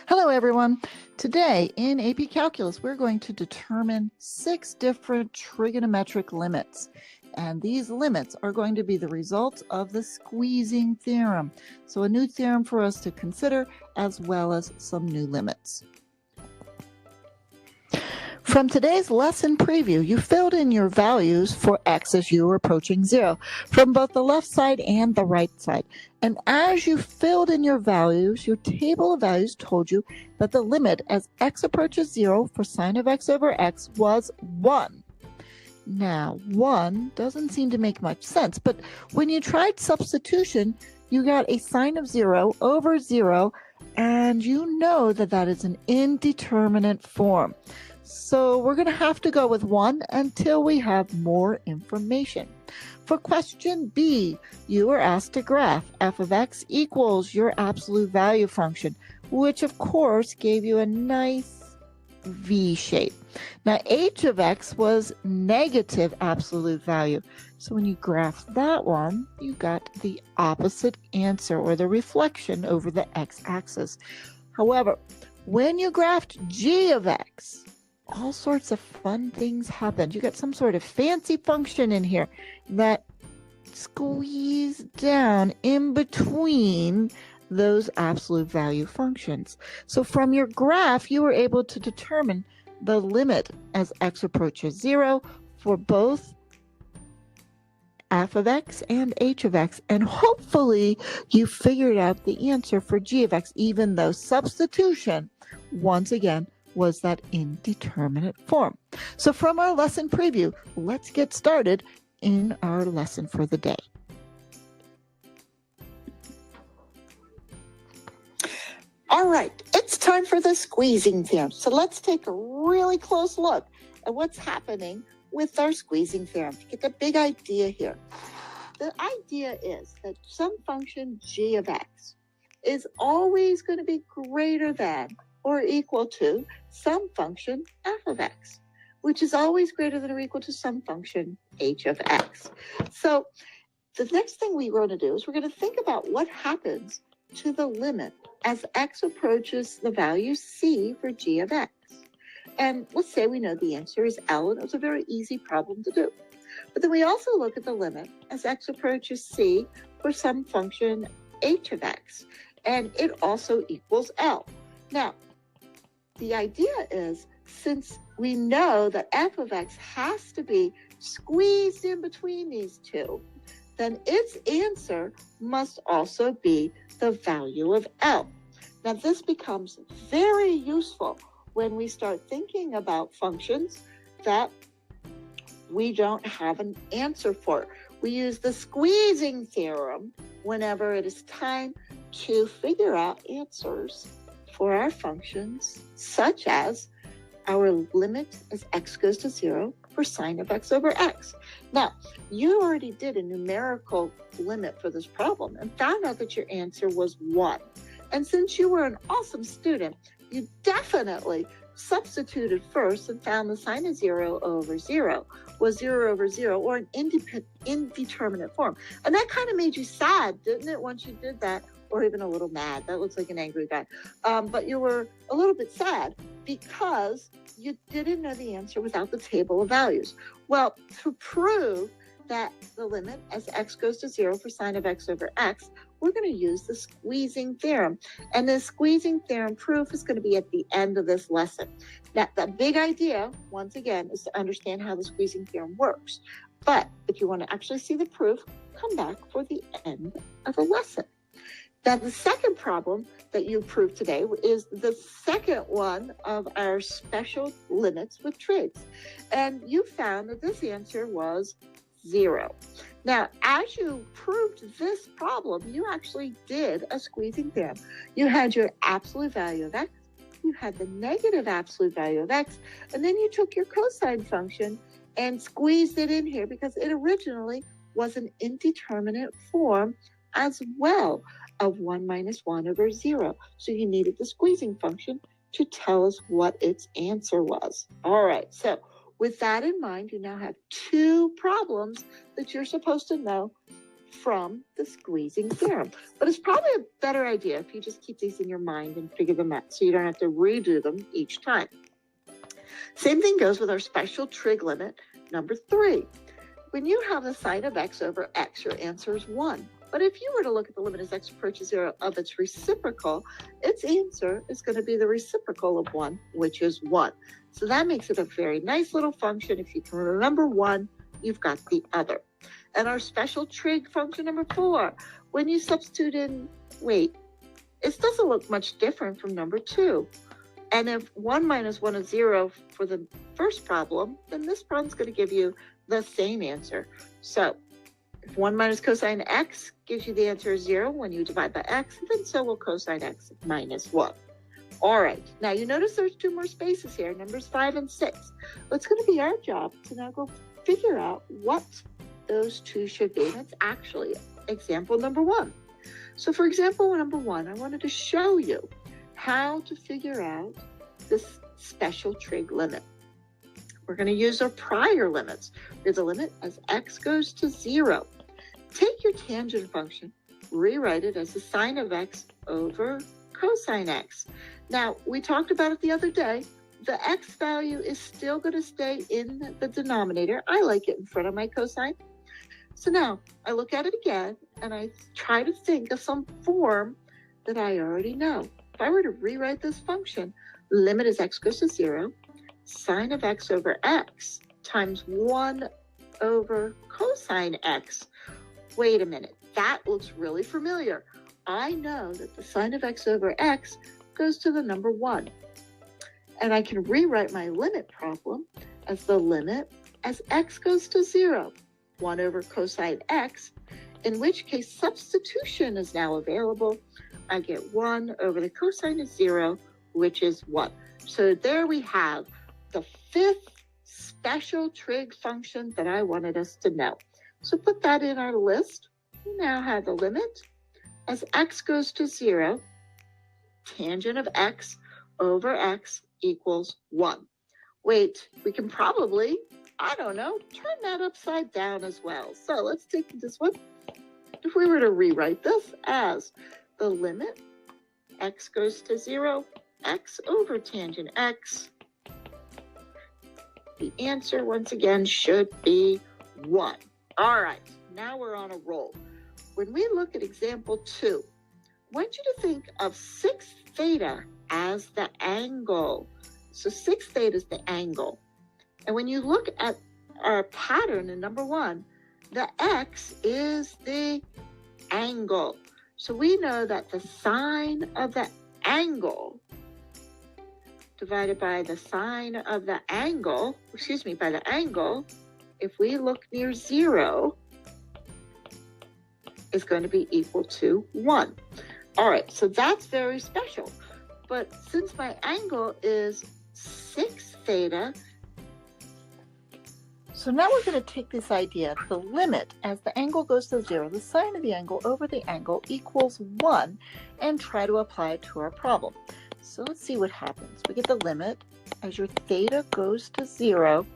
Hello, everyone. Today in AP Calculus, we're going to determine 6 different trigonometric limits. And these limits are going to be the result of the squeezing theorem. So a new theorem for us to consider, as well as some new limits. From today's lesson preview, you filled in your values for x as you were approaching 0 from both the left side and the right side. And as you filled in your values, your table of values told you that the limit as x approaches 0 for sine of x over x was 1. Now, 1 doesn't seem to make much sense, but when you tried substitution, you got a sine of 0 over 0, and you know that that is an indeterminate form. So we're going to have to go with 1 until we have more information. For question B, you were asked to graph f of x equals your absolute value function, which of course gave you a nice V shape. Now h of x was negative absolute value. So when you graphed that one, you got the opposite answer, or the reflection over the x-axis. However, when you graphed g of x, all sorts of fun things happened. You got some sort of fancy function in here that squeezed down in between those absolute value functions. So from your graph, you were able to determine the limit as x approaches 0 for both f of x and h of x, and hopefully you figured out the answer for g of x, even though substitution, once again, was that indeterminate form. So from our lesson preview, let's get started in our lesson for the day. All right, it's time for the squeezing theorem. So let's take a really close look at what's happening with our squeezing theorem to get the big idea here. The idea is that some function g of x is always going to be greater than or equal to some function f of x, which is always greater than or equal to some function h of x. So the next thing we're going to do is we're going to think about what happens to the limit as x approaches the value c for g of x. And let's say we know the answer is L, and it was a very easy problem to do. But then we also look at the limit as x approaches c for some function h of x, and it also equals L. Now, the idea is, since we know that f of x has to be squeezed in between these two, then its answer must also be the value of L. Now, this becomes very useful when we start thinking about functions that we don't have an answer for. We use the squeezing theorem whenever it is time to figure out answers for our functions, such as our limit as x goes to 0 for sine of x over x. Now, you already did a numerical limit for this problem and found out that your answer was 1. And since you were an awesome student, you definitely substituted first and found the sine of 0 over 0 was 0 over 0, or an indeterminate form. And that kind of made you sad, didn't it, once you did that? Or even a little mad. That looks like an angry guy. But you were a little bit sad because you didn't know the answer without the table of values. Well, to prove that the limit as x goes to 0 for sine of x over x, we're going to use the squeezing theorem. And the squeezing theorem proof is going to be at the end of this lesson. Now, the big idea, once again, is to understand how the squeezing theorem works. But if you want to actually see the proof, come back for the end of the lesson. Now, the second problem that you proved today is the second one of our special limits with trigs. And you found that this answer was 0. Now, as you proved this problem, you actually did a squeezing theorem. You had your absolute value of x, you had the negative absolute value of x, and then you took your cosine function and squeezed it in here because it originally was an indeterminate form as well of 1 minus 1 over 0. So you needed the squeezing function to tell us what its answer was. All right, so with that in mind, you now have 2 problems that you're supposed to know from the squeezing theorem. But it's probably a better idea if you just keep these in your mind and figure them out so you don't have to redo them each time. Same thing goes with our special trig limit, number 3. When you have the sine of x over x, your answer is 1. But if you were to look at the limit as x approaches 0 of its reciprocal, its answer is going to be the reciprocal of 1, which is 1. So that makes it a very nice little function. If you can remember 1, you've got the other. And our special trig function number 4, when you substitute in, it doesn't look much different from number 2. And if 1 minus 1 is 0 for the first problem, then this problem's going to give you the same answer. So if 1 minus cosine x gives you the answer 0 when you divide by x, then so will cosine x minus 1. All right, now you notice there's 2 more spaces here, numbers 5 and 6. Well, it's going to be our job to now go figure out what those 2 should be. That's actually example number 1. So for example number 1, I wanted to show you how to figure out this special trig limit. We're going to use our prior limits. There's a limit as x goes to 0. Take your tangent function, rewrite it as the sine of x over cosine x. Now, we talked about it the other day. The x value is still going to stay in the denominator. I like it in front of my cosine. So now I look at it again and I try to think of some form that I already know. If I were to rewrite this function, limit as x goes to 0, sine of x over x times 1 over cosine x. Wait a minute, that looks really familiar. I know that the sine of x over x goes to the number 1. And I can rewrite my limit problem as the limit as x goes to 0, 1 over cosine x, in which case substitution is now available. I get 1 over the cosine of 0, which is 1. So there we have the 5th special trig function that I wanted us to know. So put that in our list. We now have the limit as x goes to 0, tangent of x over x equals 1. Wait, we can probably, turn that upside down as well. So let's take this one. If we were to rewrite this as the limit x goes to 0, x over tangent x, the answer once again should be 1. All right, now we're on a roll. When we look at example 2, I want you to think of 6 theta as the angle. So 6 theta is the angle. And when you look at our pattern in number 1, the x is the angle. So we know that the sine of the angle divided by the sine of the angle, by the angle, if we look near 0, is going to be equal to 1. All right, so that's very special. But since my angle is 6 theta, so now we're going to take this idea, the limit as the angle goes to 0, the sine of the angle over the angle equals 1, and try to apply it to our problem. So let's see what happens. We get the limit as your theta goes to 0,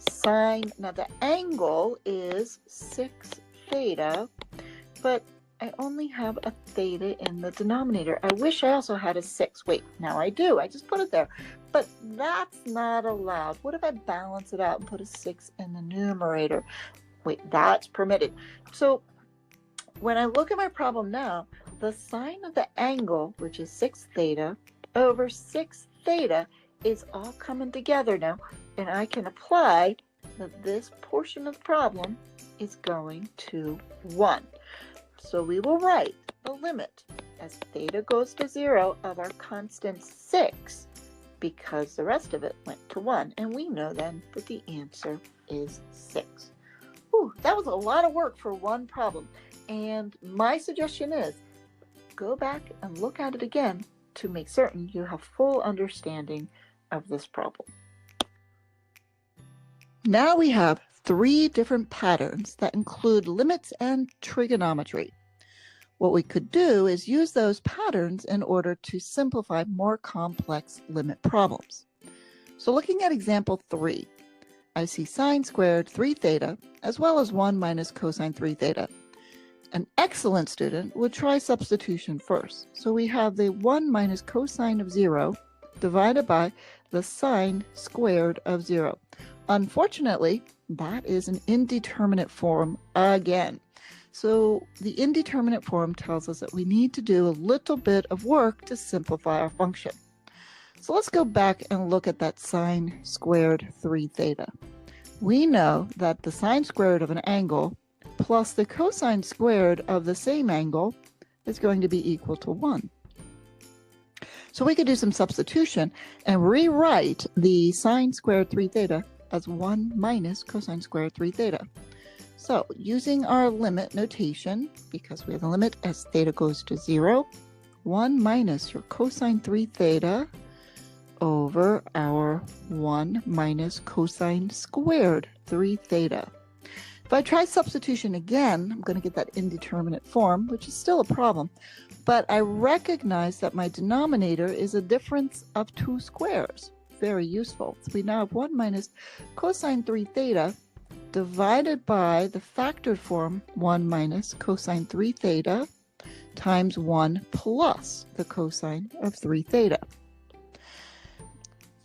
sine, now the angle is 6 theta, but I only have a theta in the denominator. I wish I also had a 6. Wait, now I do. I just put it there. But that's not allowed. What if I balance it out and put a 6 in the numerator? Wait, that's permitted. So when I look at my problem now, the sine of the angle, which is 6 theta, over 6 theta is all coming together now. And I can apply that this portion of the problem is going to 1. So we will write the limit as theta goes to 0 of our constant 6, because the rest of it went to 1. And we know then that the answer is 6. Whew, that was a lot of work for one problem. And my suggestion is go back and look at it again to make certain you have full understanding of this problem. Now we have 3 different patterns that include limits and trigonometry. What we could do is use those patterns in order to simplify more complex limit problems. So looking at example 3, I see sine squared 3 theta as well as 1 minus cosine 3 theta. An excellent student would try substitution first. So we have the 1 minus cosine of 0 divided by the sine squared of 0. Unfortunately, that is an indeterminate form again. So the indeterminate form tells us that we need to do a little bit of work to simplify our function. So let's go back and look at that sine squared 3 theta. We know that the sine squared of an angle plus the cosine squared of the same angle is going to be equal to 1. So we could do some substitution and rewrite the sine squared 3 theta as 1 minus cosine squared 3 theta. So using our limit notation, because we have the limit as theta goes to 0, 1 minus your cosine 3 theta over our 1 minus cosine squared 3 theta. If I try substitution again, I'm going to get that indeterminate form, which is still a problem, but I recognize that my denominator is a difference of 2 squares. Very useful. So we now have 1 minus cosine 3 theta divided by the factored form 1 minus cosine 3 theta times 1 plus the cosine of 3 theta.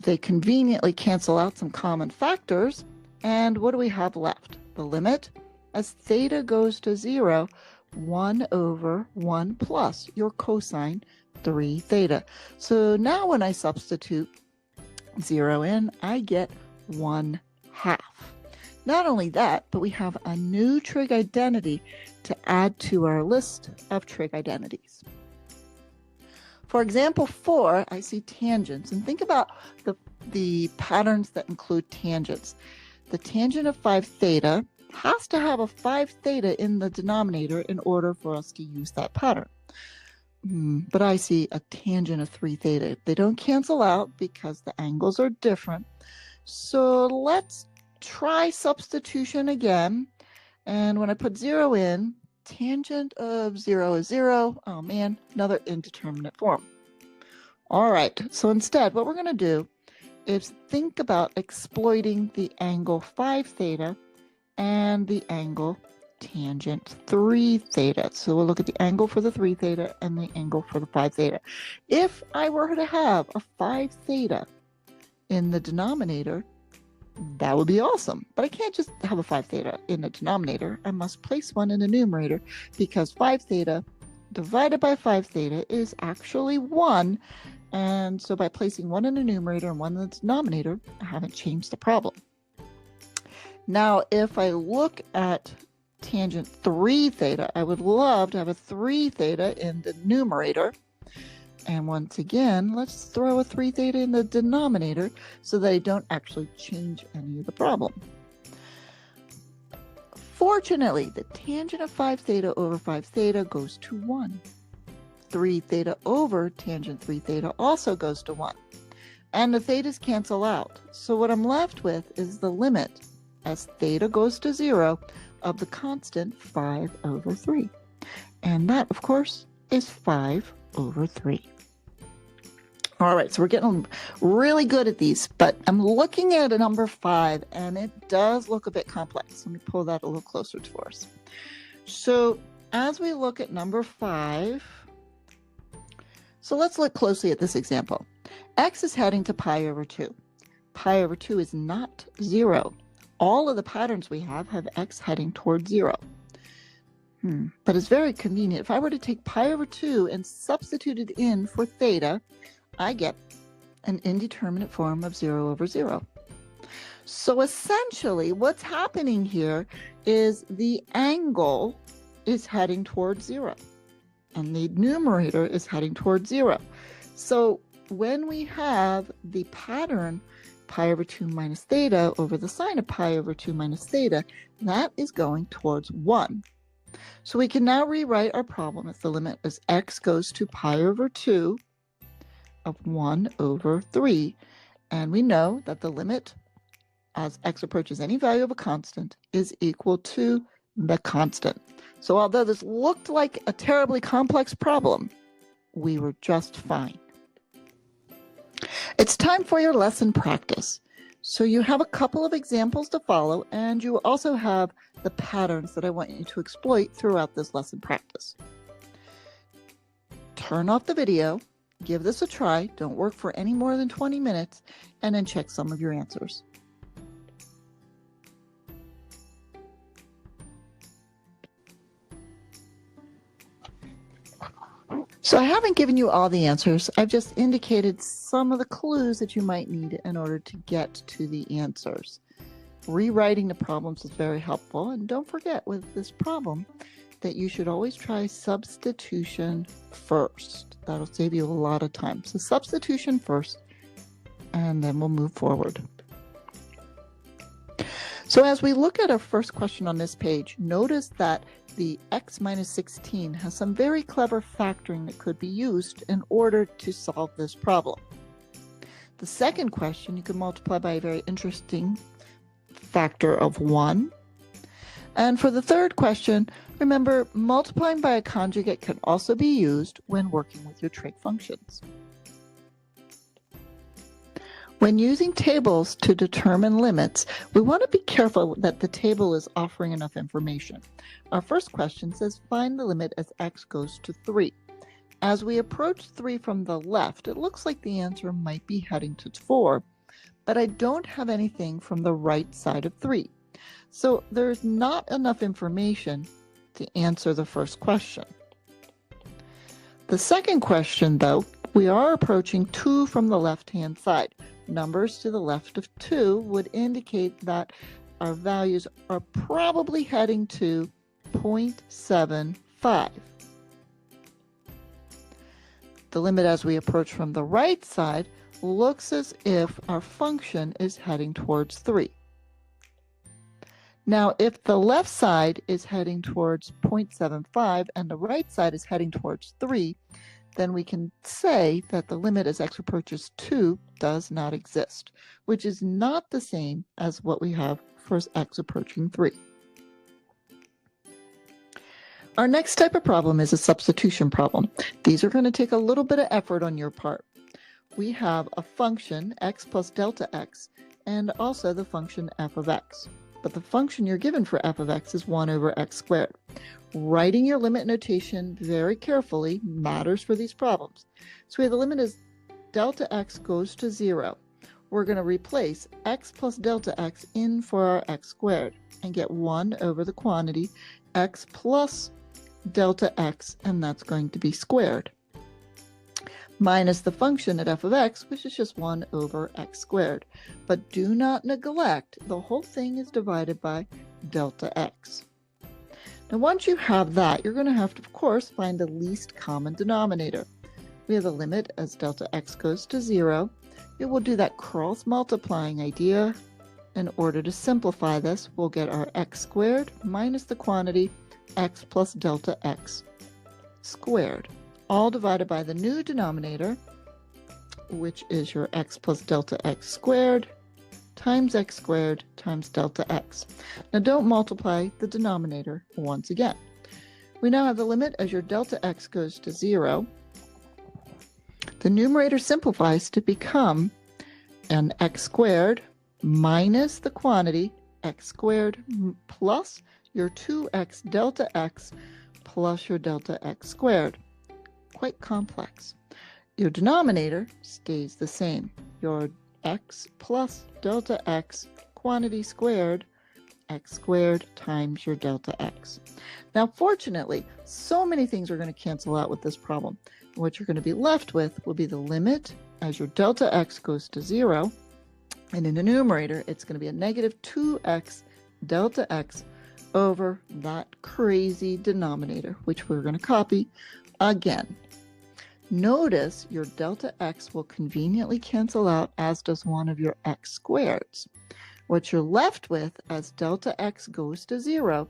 They conveniently cancel out some common factors, and what do we have left? The limit as theta goes to 0, 1 over 1 plus your cosine 3 theta. So now when I substitute 0 in, I get 1/2. Not only that, but we have a new trig identity to add to our list of trig identities. For example 4, I see tangents, and think about the patterns that include tangents. The tangent of 5 theta has to have a 5 theta in the denominator in order for us to use that pattern. But I see a tangent of 3 theta. They don't cancel out because the angles are different. So let's try substitution again. And when I put 0 in, tangent of 0 is 0. Oh man, another indeterminate form. All right, so instead what we're going to do is think about exploiting the angle 5 theta and the angle tangent 3 theta. So we'll look at the angle for the 3 theta and the angle for the 5 theta. If I were to have a 5 theta in the denominator, that would be awesome. But I can't just have a 5 theta in the denominator. I must place one in the numerator because 5 theta divided by 5 theta is actually 1. And so by placing one in the numerator and one in the denominator, I haven't changed the problem. Now, if I look at tangent 3 theta, I would love to have a 3 theta in the numerator. And once again, let's throw a 3 theta in the denominator so that I don't actually change any of the problem. Fortunately, the tangent of 5 theta over 5 theta goes to 1. 3 theta over tangent 3 theta also goes to 1. And the thetas cancel out. So what I'm left with is the limit as theta goes to 0 of the constant 5 over 3. And that, of course, is 5 over 3. All right, so we're getting really good at these, but I'm looking at a number 5, and it does look a bit complex. Let me pull that a little closer to us. So as we look at number 5, so let's look closely at this example. X is heading to pi over 2. Pi over 2 is not 0. All of the patterns we have X heading towards 0. But it's very convenient. If I were to take pi over 2 and substitute it in for theta, I get an indeterminate form of 0 over 0. So essentially, what's happening here is the angle is heading towards 0, and the numerator is heading towards 0. So when we have the pattern pi over 2 minus theta over the sine of pi over 2 minus theta, that is going towards 1. So we can now rewrite our problem as the limit as x goes to pi over 2 of 1 over 3. And we know that the limit as x approaches any value of a constant is equal to the constant. So although this looked like a terribly complex problem, we were just fine. It's time for your lesson practice. So you have a couple of examples to follow, and you also have the patterns that I want you to exploit throughout this lesson practice. Turn off the video, give this a try, don't work for any more than 20 minutes, and then check some of your answers. So I haven't given you all the answers. I've just indicated some of the clues that you might need in order to get to the answers. Rewriting the problems is very helpful. And don't forget with this problem that you should always try substitution first. That'll save you a lot of time. So substitution first, and then we'll move forward. So as we look at our first question on this page, notice that the x minus 16 has some very clever factoring that could be used in order to solve this problem. The second question, you can multiply by a very interesting factor of 1. And for the third question, remember, multiplying by a conjugate can also be used when working with your trig functions. When using tables to determine limits, we want to be careful that the table is offering enough information. Our first question says find the limit as x goes to 3. As we approach 3 from the left, it looks like the answer might be heading to 4, but I don't have anything from the right side of 3. So there's not enough information to answer the first question. The second question, though, we are approaching 2 from the left-hand side. Numbers to the left of 2 would indicate that our values are probably heading to 0.75. The limit as we approach from the right side looks as if our function is heading towards 3. Now, if the left side is heading towards 0.75 and the right side is heading towards 3, then we can say that the limit as x approaches 2 does not exist, which is not the same as what we have for x approaching 3. Our next type of problem is a substitution problem. These are going to take a little bit of effort on your part. We have a function x plus delta x and also the function f of x. But the function you're given for f of x is 1 over x squared. Writing your limit notation very carefully matters for these problems. So we have the limit as delta x goes to 0. We're going to replace x plus delta x in for our x squared and get 1 over the quantity x plus delta x, and that's going to be squared, minus the function at f of x, which is just 1 over x squared. But do not neglect, the whole thing is divided by delta x. Now once you have that, you're going to have to, of course, find the least common denominator. We have the limit as delta x goes to 0. It will do that cross multiplying idea. In order to simplify this, we'll get our x squared minus the quantity x plus delta x squared, all divided by the new denominator, which is your x plus delta x squared times x squared times delta x. Now don't multiply the denominator once again. We now have the limit as your delta x goes to 0. The numerator simplifies to become an x squared minus the quantity x squared plus your 2x delta x plus your delta x squared. Quite complex. Your denominator stays the same. Your x plus delta x quantity squared, x squared times your delta x. Now fortunately, so many things are going to cancel out with this problem. What you're going to be left with will be the limit as your delta x goes to 0, and in the numerator it's going to be a negative 2x delta x over that crazy denominator, which we're going to copy again. Notice your delta x will conveniently cancel out, as does one of your x squareds. What you're left with as delta x goes to 0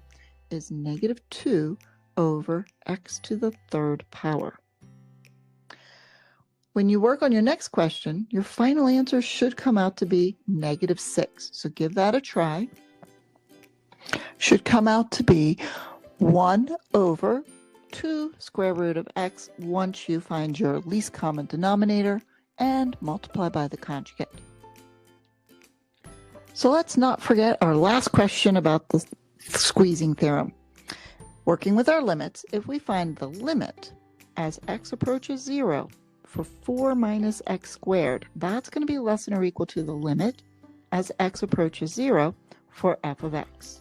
is negative 2 over x to the third power. When you work on your next question, your final answer should come out to be negative 6. So give that a try. Should come out to be 1 over 2 square root of x once you find your least common denominator and multiply by the conjugate. So let's not forget our last question about the squeezing theorem. Working with our limits, if we find the limit as x approaches 0 for 4 minus x squared, that's going to be less than or equal to the limit as x approaches 0 for f of x,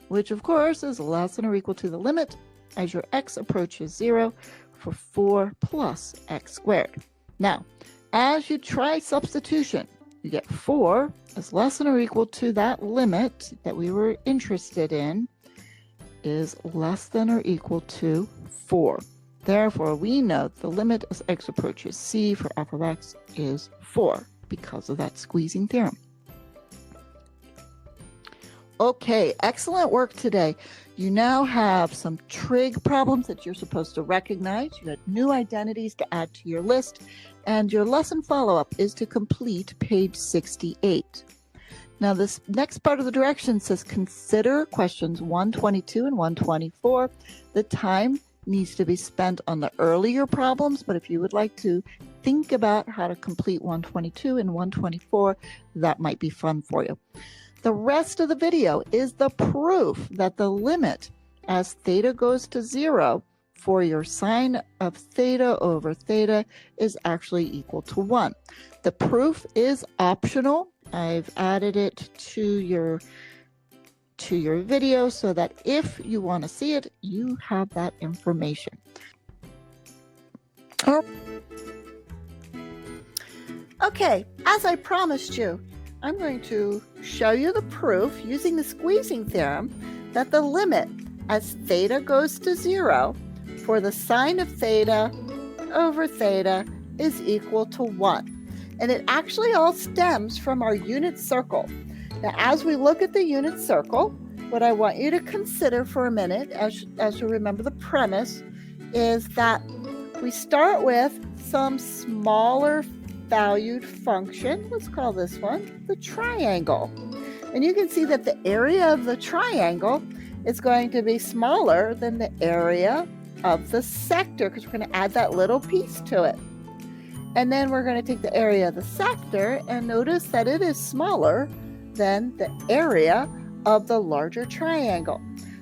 which of course is less than or equal to the limit as your x approaches 0 for 4 plus x squared. Now, as you try substitution, you get 4 is less than or equal to that limit that we were interested in is less than or equal to 4. Therefore, we know the limit as x approaches c for f of x is 4 because of that squeezing theorem. Okay, excellent work today. You now have some trig problems that you're supposed to recognize. You had new identities to add to your list, and your lesson follow-up is to complete page 68. Now, this next part of the direction says consider questions 122 and 124. The time needs to be spent on the earlier problems, but if you would like to think about how to complete 122 and 124, that might be fun for you. The rest of the video is the proof that the limit as theta goes to 0 for your sine of theta over theta is actually equal to 1. The proof is optional. I've added it to your video so that if you want to see it, you have that information. Okay, as I promised you, I'm going to show you the proof using the squeezing theorem that the limit as theta goes to 0 for the sine of theta over theta is equal to 1. And it actually all stems from our unit circle. Now, as we look at the unit circle, what I want you to consider for a minute, as you remember the premise, is that we start with some smaller valued function. Let's call this one the triangle. And you can see that the area of the triangle is going to be smaller than the area of the sector because we're going to add that little piece to it. And then we're going to take the area of the sector and notice that it is smaller than the area of the larger triangle.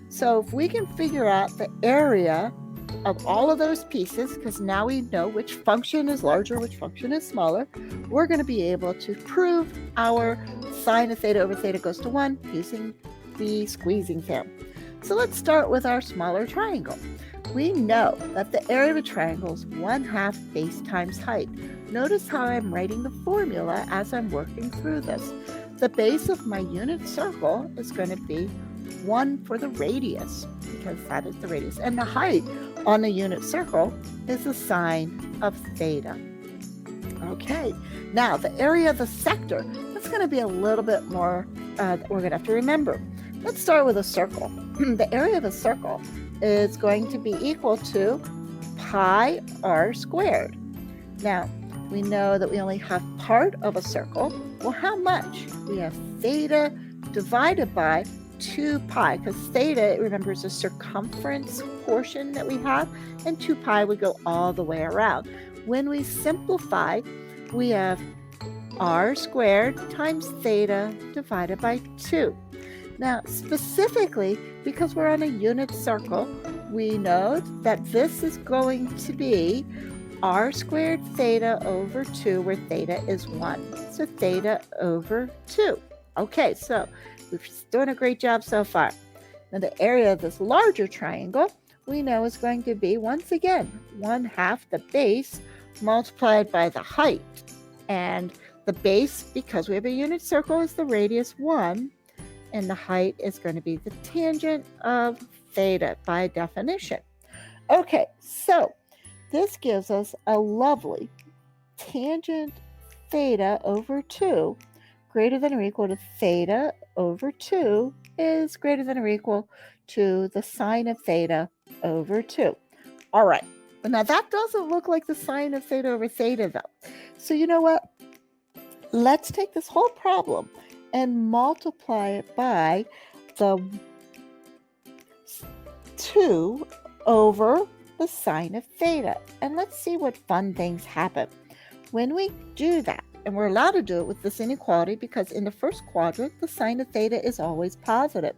So if we can figure out the area of all of those pieces, because now we know which function is larger, which function is smaller, we're going to be able to prove our sine of theta over theta goes to 1 using the squeezing theorem. So let's start with our smaller triangle. We know that the area of a triangle is 1/2 base times height. Notice how I'm writing the formula as I'm working through this. The base of my unit circle is going to be 1 for the radius, because that is the radius. And the height on the unit circle is the sine of theta. Okay, now the area of the sector, that's going to be a little bit more, we're going to have to remember. Let's start with a circle. The area of a circle is going to be equal to pi r squared. Now, we know that we only have part of a circle. Well, how much? We have theta divided by 2 pi, because theta, remember, is a circumference portion that we have, and 2 pi would go all the way around. When we simplify, we have r squared times theta divided by 2. Now, specifically, because we're on a unit circle, we know that this is going to be r squared theta over 2, where theta is 1. So theta over 2. Okay, so we've done a great job so far. Now, the area of this larger triangle, we know is going to be, once again, 1/2 the base multiplied by the height. And the base, because we have a unit circle, is the radius 1. And the height is going to be the tangent of theta by definition. Okay, so this gives us a lovely tangent theta over 2 greater than or equal to theta over 2 is greater than or equal to the sine of theta over 2. All right, but now that doesn't look like the sine of theta over theta though. So you know what? Let's take this whole problem and multiply it by the 2 over the sine of theta. And let's see what fun things happen. When we do that, and we're allowed to do it with this inequality because in the first quadrant, the sine of theta is always positive.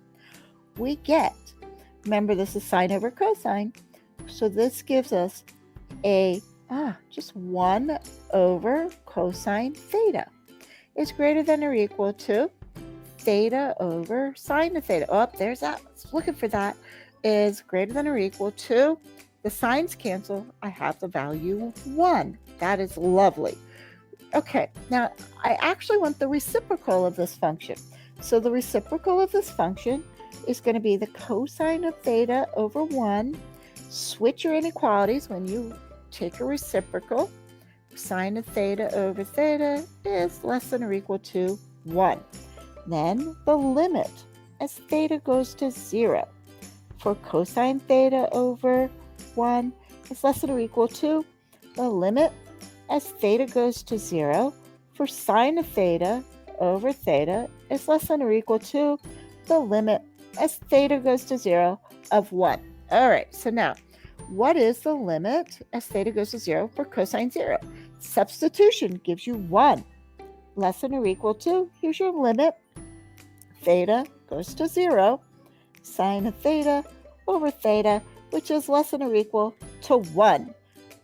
we get, remember this is sine over cosine, so this gives us a just 1 over cosine theta is greater than or equal to theta over sine of theta. Oh, there's that. Looking for that. Is greater than or equal to, the signs cancel. I have the value of 1. That is lovely. Okay, now I actually want the reciprocal of this function. So the reciprocal of this function is going to be the cosine of theta over 1. Switch your inequalities when you take a reciprocal. Sine of theta over theta is less than or equal to 1. Then the limit as theta goes to 0 for cosine theta over 1 is less than or equal to the limit as theta goes to 0 for sine of theta over theta is less than or equal to the limit as theta goes to 0 of 1. All right, so now, what is the limit as theta goes to 0 for cosine 0? Substitution gives you 1 less than or equal to, here's your limit, theta goes to 0, sine of theta over theta, which is less than or equal to 1.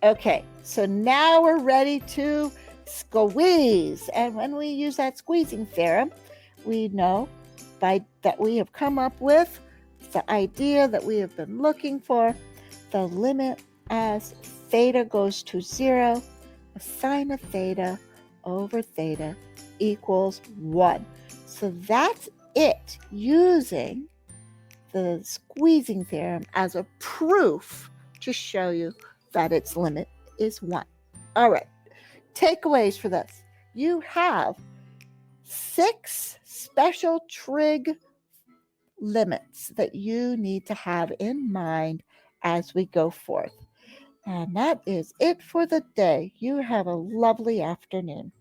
Okay, so now we're ready to squeeze. And when we use that squeezing theorem, we know that we have come up with the idea that we have been looking for, the limit as theta goes to 0, the sine of theta over theta equals 1. So that's it, using the squeezing theorem as a proof to show you that its limit is 1. All right, takeaways for this. You have 6 special trig limits that you need to have in mind as we go forth. And that is it for the day. You have a lovely afternoon.